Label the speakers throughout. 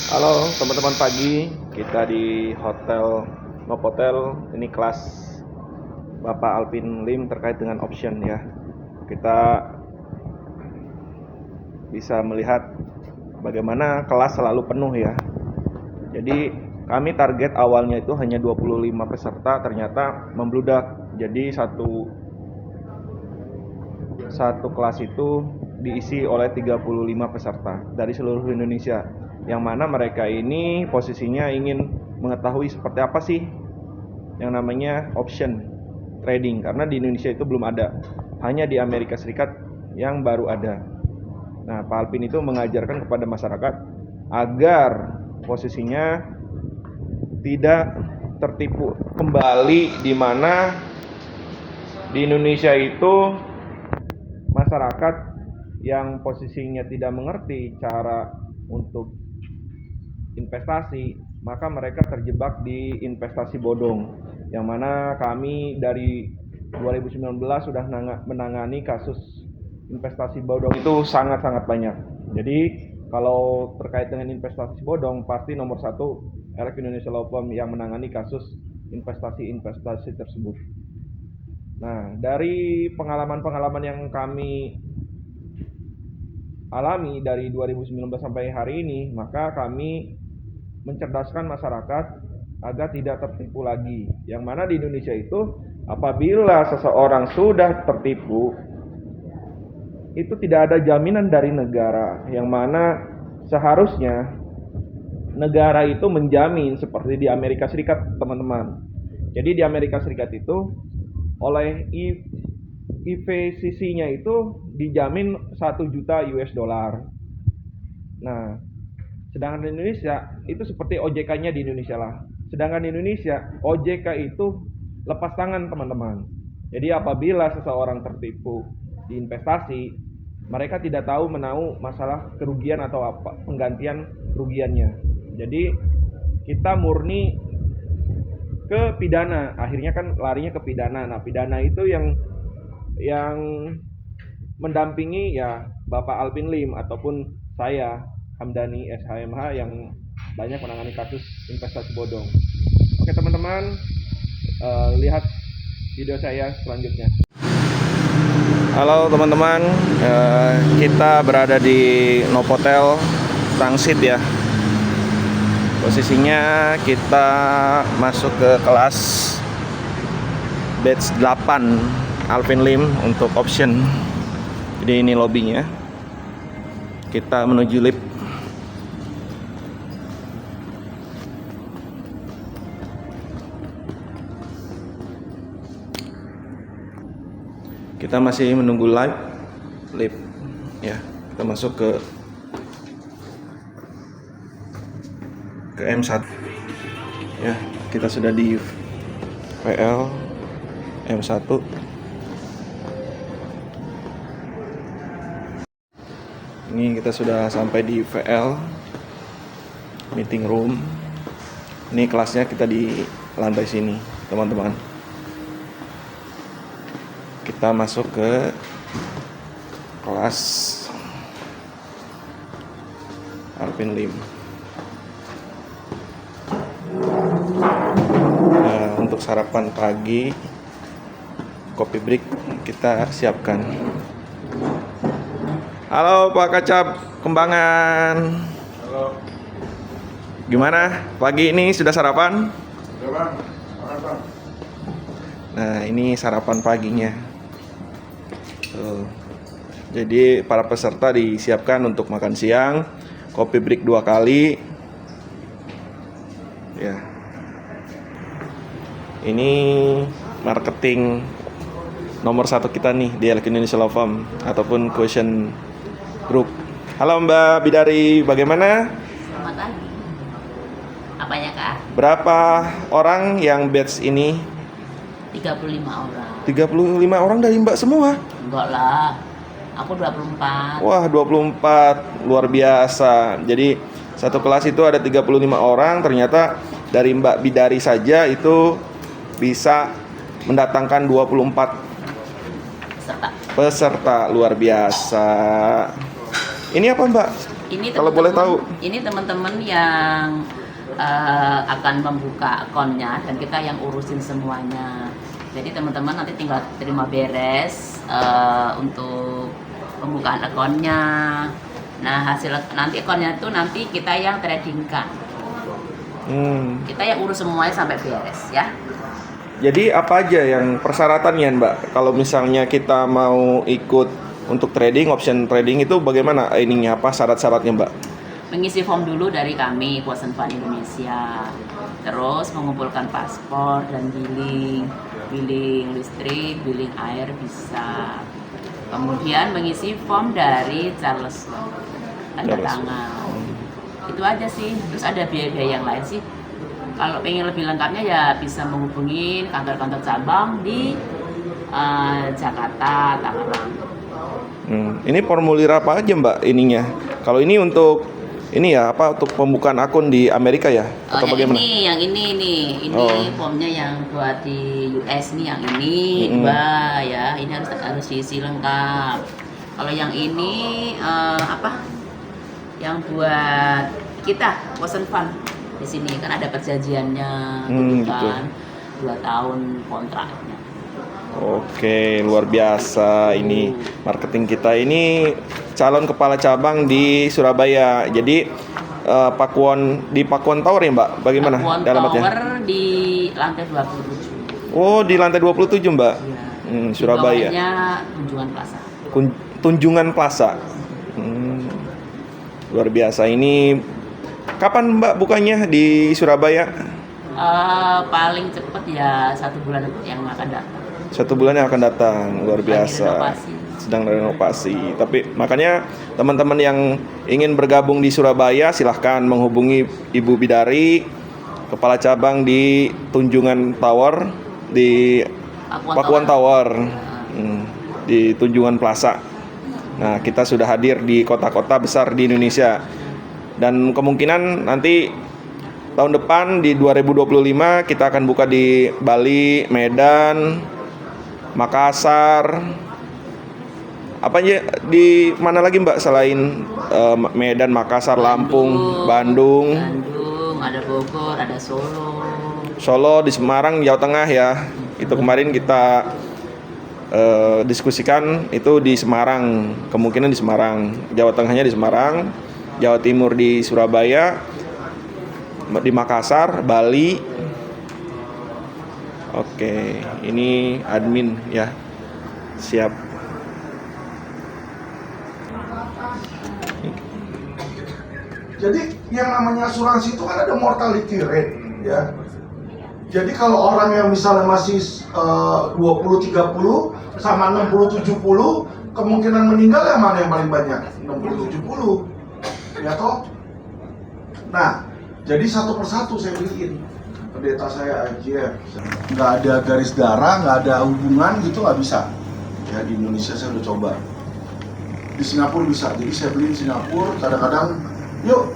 Speaker 1: Halo teman-teman, pagi kita di Hotel Novotel. Ini kelas Bapak Alvin Lim terkait dengan option ya. Kita bisa melihat bagaimana kelas selalu penuh ya. Jadi kami target awalnya itu hanya 25 peserta, ternyata membludak. Jadi satu kelas itu diisi oleh 35 peserta dari seluruh Indonesia, yang mana mereka ini posisinya ingin mengetahui seperti apa sih yang namanya option trading, karena di Indonesia itu belum ada, hanya di Amerika Serikat yang baru ada. Nah, Pak Alvin itu mengajarkan kepada masyarakat agar posisinya tidak tertipu kembali, di mana di Indonesia itu masyarakat yang posisinya tidak mengerti cara untuk investasi, maka mereka terjebak di investasi bodong, yang mana kami dari 2019 sudah menangani kasus investasi bodong itu sangat-sangat banyak. Jadi kalau terkait dengan investasi bodong, pasti nomor satu RF Indonesia Law Firm yang menangani kasus investasi tersebut. Nah, dari pengalaman-pengalaman yang kami alami dari 2019 sampai hari ini, maka kami mencerdaskan masyarakat agar tidak tertipu lagi. Yang mana di Indonesia itu, apabila seseorang sudah tertipu, itu tidak ada jaminan dari negara, yang mana seharusnya negara itu menjamin seperti di Amerika Serikat, teman-teman. Jadi di Amerika Serikat itu oleh IVCC-nya itu dijamin 1 juta US dollar. Nah, sedangkan di Indonesia itu seperti OJK-nya di Indonesia lah. Sedangkan di Indonesia OJK itu lepas tangan, teman-teman. Jadi apabila seseorang tertipu di investasi, mereka tidak tahu menahu masalah kerugian atau apa penggantian kerugiannya. Jadi kita murni ke pidana, akhirnya kan larinya ke pidana. Nah, pidana itu yang mendampingi ya Bapak Alvin Lim ataupun saya Hamdani SHMH yang banyak menangani kasus investasi bodong. Oke teman-teman, lihat video saya selanjutnya. Halo teman-teman, kita berada di Novotel Transit ya. Posisinya kita masuk ke kelas batch 8 Alvin Lim untuk option. Jadi ini lobbynya. Kita menuju lift. Kita masih menunggu lift ya. Kita masuk ke M1 ya. Kita sudah di VL M1. Ini kita sudah sampai di VL meeting room. Ini kelasnya kita di lantai sini, teman-teman. Kita masuk ke kelas Alvin Lim. Nah, untuk sarapan pagi, kopi break kita siapkan. Halo Pak Kacap Kembangan.
Speaker 2: Halo.
Speaker 1: Gimana pagi ini, sudah sarapan?
Speaker 2: Sudah bang, makan bang.
Speaker 1: Nah, ini sarapan paginya. Tuh. Jadi para peserta disiapkan untuk makan siang, kopi break 2 kali. Ya. Ini marketing nomor 1 kita nih di RF Indonesia Law Firm ataupun Quotient Group. Halo Mbak Bidari, bagaimana?
Speaker 3: Selamat pagi. Apanya Kak?
Speaker 1: Berapa orang yang batch ini?
Speaker 3: 35 orang.
Speaker 1: 35 orang dari Mbak semua?
Speaker 3: Enggak lah. Aku 24.
Speaker 1: Wah, 24. Luar biasa. Jadi satu kelas itu ada 35 orang. Ternyata dari Mbak Bidari saja itu bisa mendatangkan 24
Speaker 3: Peserta.
Speaker 1: peserta. Luar biasa. Ini apa Mbak?
Speaker 3: Ini
Speaker 1: Kalau boleh tahu.
Speaker 3: Ini teman-teman yang akan membuka akunnya dan kita yang urusin semuanya. Jadi teman-teman nanti tinggal terima beres untuk pembukaan akunnya. Nah hasil nanti akunnya itu nanti kita yang tradingkan. Kita yang urus semuanya sampai beres ya.
Speaker 1: Jadi apa aja yang persyaratannya Mbak? Kalau misalnya kita mau ikut untuk trading, option trading itu bagaimana ininya, apa syarat-syaratnya Mbak?
Speaker 3: Mengisi form dulu dari kami, Kuasan Fund Indonesia. Terus mengumpulkan paspor dan billing listrik, billing air bisa. Kemudian mengisi form dari Charles tanda tangan. Itu aja sih. Terus ada biaya-biaya yang lain sih. Kalau pengen lebih lengkapnya ya bisa menghubungi kantor-kantor cabang di Jakarta, Tangerang.
Speaker 1: Ini formulir apa aja Mbak ininya? Kalau ini untuk ini ya apa untuk pembukaan akun di Amerika ya? Atau bagaimana?
Speaker 3: Yang ini nih, formnya yang buat di US nih, yang ini dua ya, ini harus diisi lengkap. Kalau yang ini apa? Yang buat kita Kuasan Fund di sini kan ada perjanjiannya, gitu kan, 2 tahun kontraknya.
Speaker 1: Oke, luar biasa ini marketing kita ini calon kepala cabang di Surabaya. Jadi di Pakuan Tower ya Mbak? Bagaimana
Speaker 3: Pakuan
Speaker 1: alamatnya?
Speaker 3: Tower di lantai 27.
Speaker 1: Oh, di lantai 27 Mbak?
Speaker 3: Ya.
Speaker 1: Surabaya.
Speaker 3: Bawahnya Tunjungan Plaza.
Speaker 1: Tunjungan Plaza. Luar biasa ini. Kapan Mbak bukanya di Surabaya?
Speaker 3: Paling cepat ya 1 bulan yang akan datang.
Speaker 1: 1 bulan yang akan datang, luar biasa. Sedang renovasi. Tapi makanya teman-teman yang ingin bergabung di Surabaya silahkan menghubungi Ibu Bidari, kepala cabang di Tunjungan Tower, di Pakuan Tower, di Tunjungan Plaza. Nah, kita sudah hadir di kota-kota besar di Indonesia. Dan kemungkinan nanti tahun depan di 2025 kita akan buka di Bali, Medan, Makassar. Apa aja di mana lagi Mbak selain Medan, Makassar, Lampung, Bandung,
Speaker 3: ada Bogor, ada
Speaker 1: Solo, di Semarang, Jawa Tengah ya. Itu kemarin kita diskusikan itu di Semarang, kemungkinan di Semarang, Jawa Tengahnya di Semarang, Jawa Timur di Surabaya, di Makassar, Bali. Oke, ini admin ya. Siap.
Speaker 2: Jadi yang namanya asuransi itu kan ada mortality rate ya. Jadi kalau orang yang misalnya masih 20-30 sama 60-70, kemungkinan meninggal yang mana yang paling banyak? 60-70 ya toh? Nah, jadi satu persatu saya beliin pendeta saya IJF. Nggak ada garis darah, nggak ada hubungan gitu, nggak bisa. Ya di Indonesia saya udah coba. Di Singapura bisa, jadi saya beliin Singapura. Kadang-kadang, yuk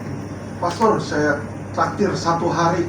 Speaker 2: pastor saya traktir 1 hari